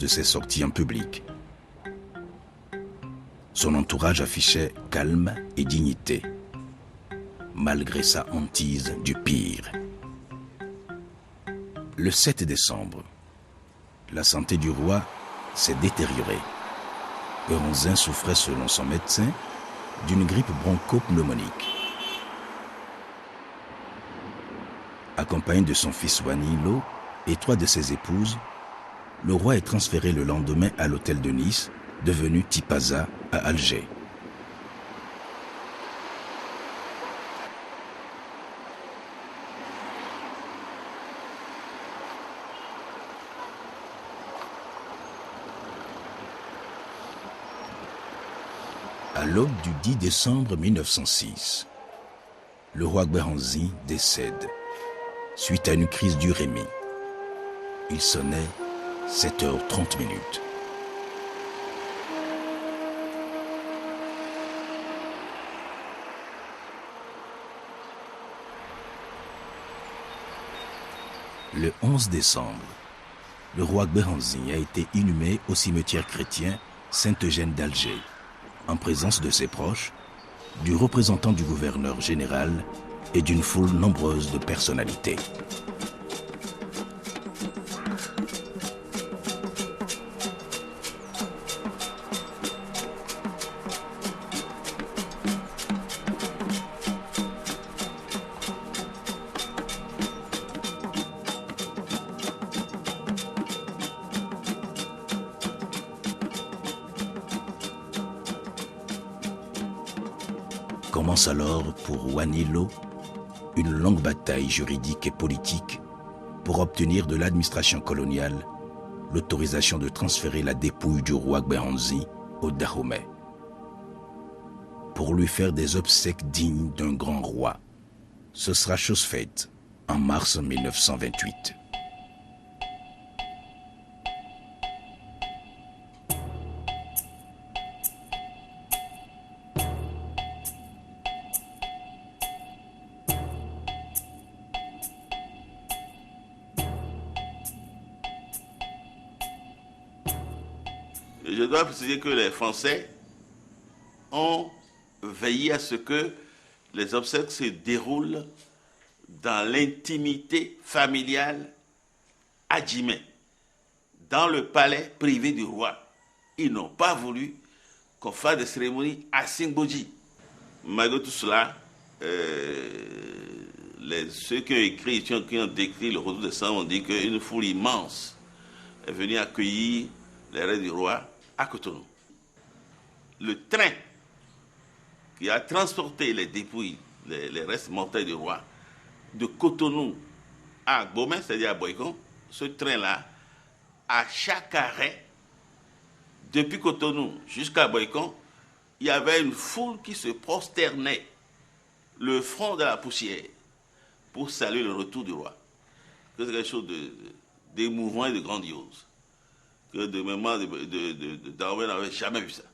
de ses sorties en public. Son entourage affichait calme et dignité, malgré sa hantise du pire. Le 7 décembre, la santé du roi s'est détériorée. Béhanzin souffrait, selon son médecin, d'une grippe bronchopneumonique. Accompagné de son fils Wanilo et 3 de ses épouses, le roi est transféré le lendemain à l'hôtel de Nice, devenu Tipaza à Alger. À l'aube du 10 décembre 1906, le roi Béhanzin décède suite à une crise d'urémie. Il sonnait 7h30. Le 11 décembre, le roi Béhanzin a été inhumé au cimetière chrétien Sainte-Eugène d'Alger, en présence de ses proches, du représentant du gouverneur général et d'une foule nombreuse de personnalités. Commence alors pour Wanilo une longue bataille juridique et politique pour obtenir de l'administration coloniale l'autorisation de transférer la dépouille du roi Béhanzin au Dahomey pour lui faire des obsèques dignes d'un grand roi. Ce sera chose faite en mars 1928. Je dois préciser que les Français ont veillé à ce que les obsèques se déroulent dans l'intimité familiale à Djimé, dans le palais privé du roi. Ils n'ont pas voulu qu'on fasse des cérémonies à Singboji. Malgré tout cela, ceux qui ont écrit, qui ont décrit le retour de sang ont dit qu'une foule immense est venue accueillir les restes du roi à Cotonou. Le train qui a transporté les dépouilles, les restes mortels du roi, de Cotonou à Gbomé, c'est-à-dire à Boycon, ce train-là, à chaque arrêt, depuis Cotonou jusqu'à Boycon, il y avait une foule qui se prosternait, le front de la poussière, pour saluer le retour du roi. C'est quelque chose d'émouvant et de grandiose. Que de mémoire Darwin n'avait jamais vu ça.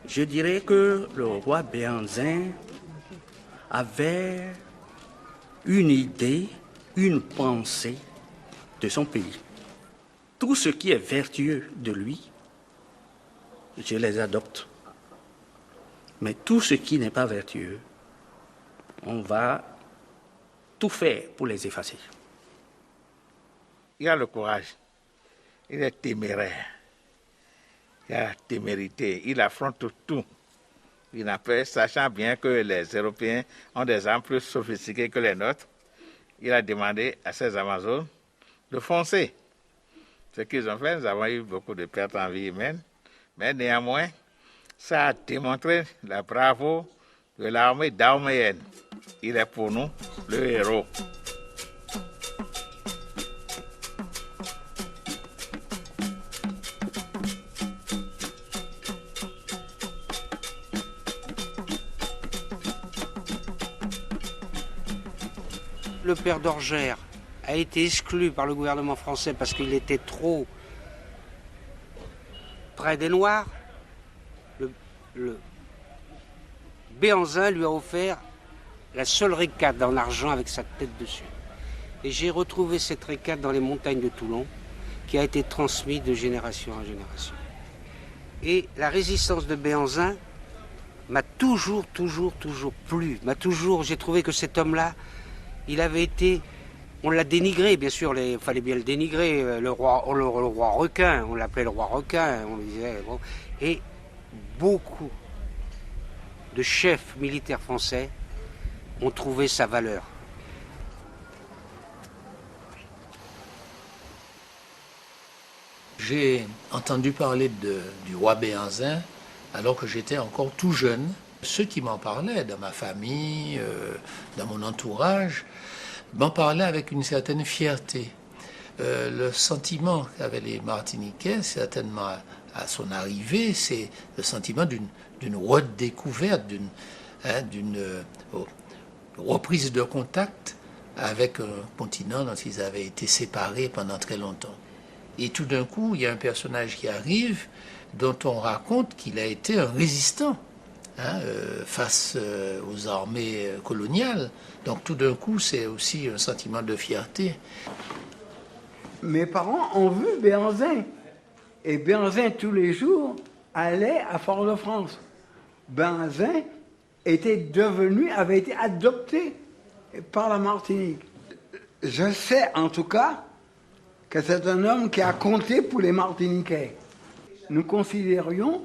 Je dirais que le roi Béhanzin avait une idée, une pensée de son pays. Tout ce qui est vertueux de lui, je les adopte. Mais tout ce qui n'est pas vertueux, on va tout faire pour les effacer. Il a le courage, il est téméraire, il a la témérité, il affronte tout. Il n'a peur, sachant bien que les Européens ont des armes plus sophistiquées que les nôtres. Il a demandé à ses Amazones de foncer. Ce qu'ils ont fait, nous avons eu beaucoup de pertes en vie humaine, mais néanmoins, ça a démontré la bravoure de l'armée dahoméenne. Il est pour nous le héros. Le père d'Orgère a été exclu par le gouvernement français parce qu'il était trop près des Noirs. Le Béhanzin lui a offert la seule ricade en argent avec sa tête dessus. Et j'ai retrouvé cette trécade dans les montagnes de Toulon, qui a été transmise de génération en génération. Et la résistance de Béhanzin m'a toujours plu. J'ai trouvé que cet homme-là, il avait été... On l'a dénigré, bien sûr, il fallait bien le dénigrer. Le roi requin, on l'appelait le roi requin, on le disait. Bon. Et beaucoup de chefs militaires français ont trouvé sa valeur. J'ai entendu parler du roi Béhanzin alors que j'étais encore tout jeune. Ceux qui m'en parlaient, dans ma famille, dans mon entourage, m'en parlaient avec une certaine fierté. Le sentiment qu'avaient les Martiniquais, certainement à son arrivée, c'est le sentiment d'une redécouverte, d'une reprise de contact avec un continent dont ils avaient été séparés pendant très longtemps. Et tout d'un coup, il y a un personnage qui arrive dont on raconte qu'il a été un résistant face aux armées coloniales. Donc tout d'un coup, c'est aussi un sentiment de fierté. Mes parents ont vu Béhanzin. Et Béhanzin, tous les jours, allait à Fort-de-France. Béhanzin avait été adopté par la Martinique. Je sais en tout cas que c'est un homme qui a compté pour les Martiniquais. Nous considérions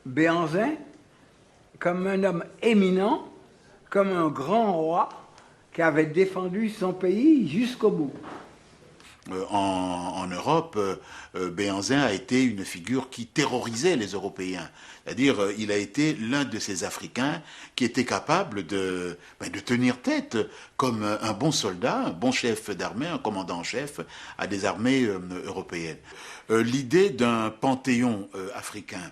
Béhanzin comme un homme éminent, comme un grand roi qui avait défendu son pays jusqu'au bout. En Europe, Béhanzin a été une figure qui terrorisait les Européens. C'est-à-dire, il a été l'un de ces Africains qui était capable de tenir tête comme un bon soldat, un bon chef d'armée, un commandant en chef à des armées européennes. L'idée d'un panthéon africain,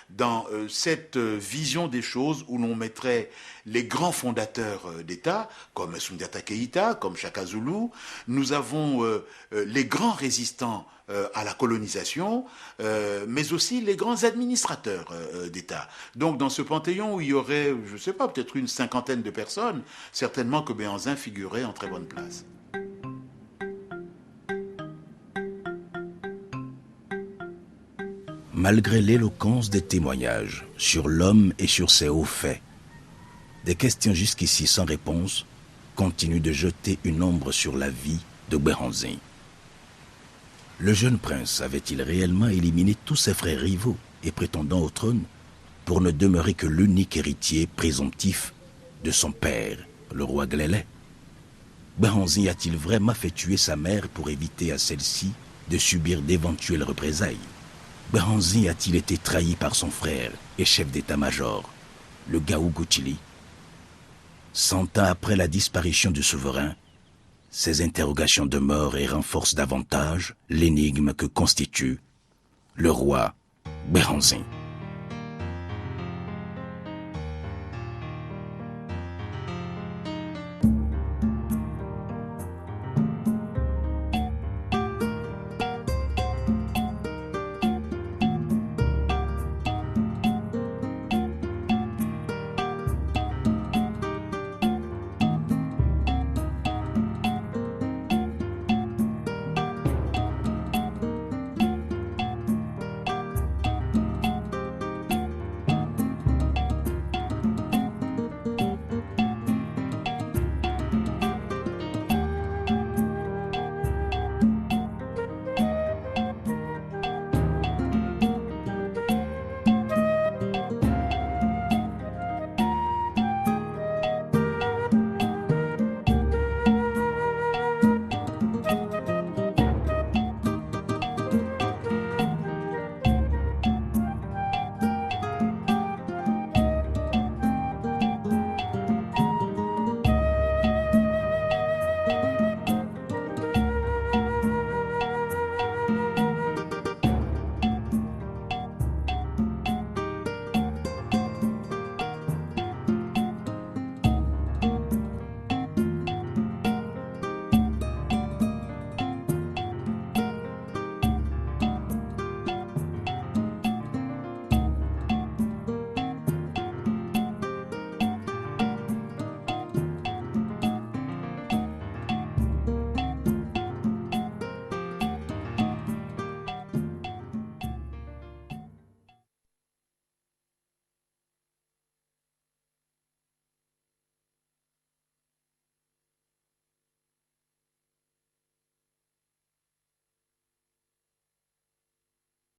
dans cette vision des choses où l'on mettrait les grands fondateurs d'État, comme Soundiata Keïta, comme Shaka Zulu, nous avons les grands résistants à la colonisation, mais aussi les grands administrateurs d'État. Donc dans ce panthéon où il y aurait, je ne sais pas, peut-être une 50aine de personnes, certainement que Béhanzin figurait en très bonne place. Malgré l'éloquence des témoignages sur l'homme et sur ses hauts faits, des questions jusqu'ici sans réponse continuent de jeter une ombre sur la vie de Béhanzin. Le jeune prince avait-il réellement éliminé tous ses frères rivaux et prétendants au trône pour ne demeurer que l'unique héritier présomptif de son père, le roi Glélé? Béhanzin a-t-il vraiment fait tuer sa mère pour éviter à celle-ci de subir d'éventuelles représailles? Béhanzin a-t-il été trahi par son frère et chef d'état-major, le Gaou Gouchili? 100 ans après la disparition du souverain, ces interrogations demeurent et renforcent davantage l'énigme que constitue le roi Béhanzin.